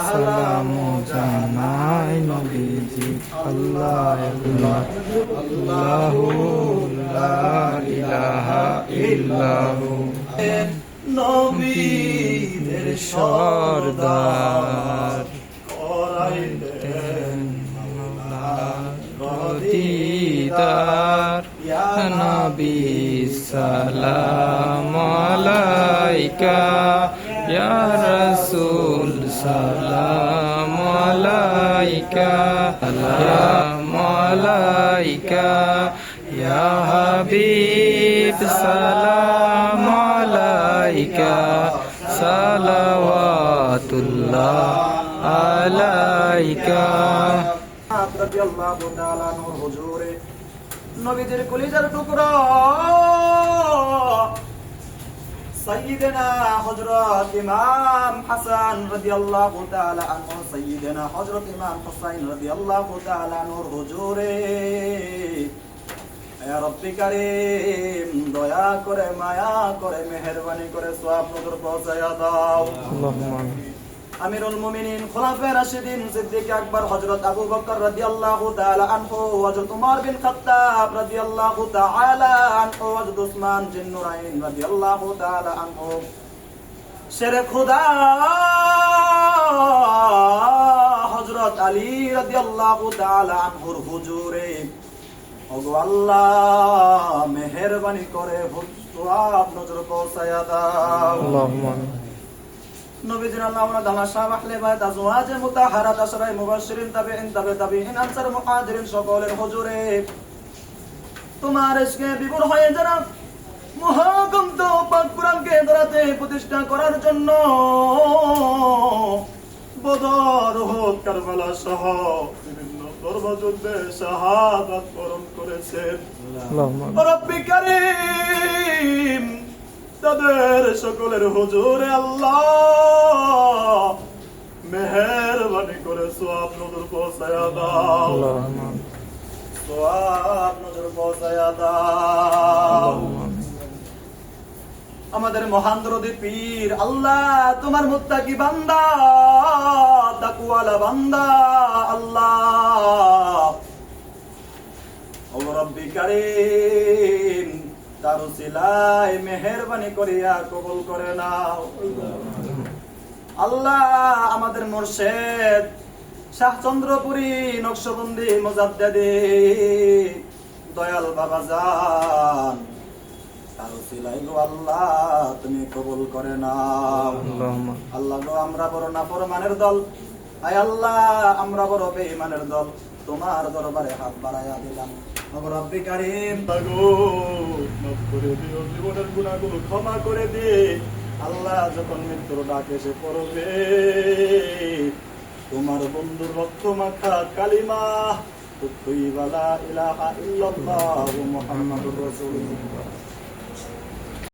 সালাম জানাই নবীজি আল্লাহ আল্লাহ আল্লাহু লা ইলাহা ইল্লাহু নবীদের সরদার করাইলেন দিদার ইয়া নবী সালাম আলাইকা ইয়া রাসূল সালাম আলাইকা সালাম আলাইকা ইয়া হাবিব সালাম আলাইকা সালাওয়াতুল্লাহ আলাইকা রাদিয়াল্লাহু তাআলা নূর হুজুরে নবীদের কলিজার টুকরা সাইয়্যিদনা হযরত ইমাম হাসান রাদিয়াল্লাহু তাআলা আনহু সাইয়্যিদনা হযরত ইমাম হুসাইন রাদিয়াল্লাহু তাআলা নূর হুজুরে ইয়া রব্বি কারীম দয়া করে মায়া করে মেহেরবানি করে সওয়াব নজর পৌঁছায়া দাও আল্লাহুম্মা আমিরুল মুমিনিন খুলাফায়ে রাশিদিন সিদ্দিক আকবর হযরত আবু বকর রাদিয়াল্লাহু তাআলা আনহু হযরত উমর বিন খাত্তাব রাদিয়াল্লাহু তাআলা আনহু হযরত উসমান বিন নুরাইন রাদিয়াল্লাহু তাআলা আনহু শেরে খোদা হযরত আলী রাদিয়াল্লাহু তাআলা আনহুর হুজুরে ওগো আল্লাহ মেহেরবানি করে সওয়াব নজর পৌঁছায়া দাও আল্লাহুম্মা নবীজির আল্লাহুম্মা দালা শাহ আহলে বাইত আজওয়াজ মুতাহহারাত আশরায়ে মুবাশশিরিন তাবিঈন তাবিঈন আনসার মুহাজিরিন সকলের হুজুরে তোমার ইশকে বিভোর হয়ে যারা মহাগ্রন্থ পাক কুরআনকে ধরাতে প্রতিষ্ঠা করার জন্য বদর উহুদ কারবালা সহ বিভিন্ন ধর্মযুদ্ধে শাহাদাত বরণ করেছেন আল্লাহুম্মা রব্বি কারীম তাদের সকলের হুজুরে আল্লাহ মেহেরবানি করে সওয়াব নজর পৌঁছায়া দাও আল্লাহুম্মা সওয়াব নজর পৌঁছায়া দাও আমাদের মহান দরদি পীর আল্লাহ তোমার মুত্তাকি বান্দা তাকওয়ালা বান্দা আল্লাহ ও রব্বি কারীম তার উসিলায় মেহেরবানি করিয়া কবুল করে নাও আল্লাহ আমাদের মুর্শিদ শাহ চন্দ্রপুরী নকশবন্দি মুজাদ্দিদি দয়াল বাবা জান তার উসিলায় গো আল্লাহ তুমি কবুল করে নাও আল্লাহুম্মা আল্লাহ গো আমরা বড় নাফরমানের দল আয় আল্লাহ আমরা বড় বেঈমানের দল তোমার দরবারে হাত বাড়াইয়া দিলাম রব্বি কারীম তাগো মাফ করে দিও জীবনের গুনাহগুলো ক্ষমা করে দে আল্লাহ যখন মৃত্যুর ডাক এসে পড়বে তোমার বন্ধুর রক্ত মাখা কালিমা তুইবালা ইলাহা ইল্লাল্লাহু মুহাম্মাদুর রাসূলুল্লাহ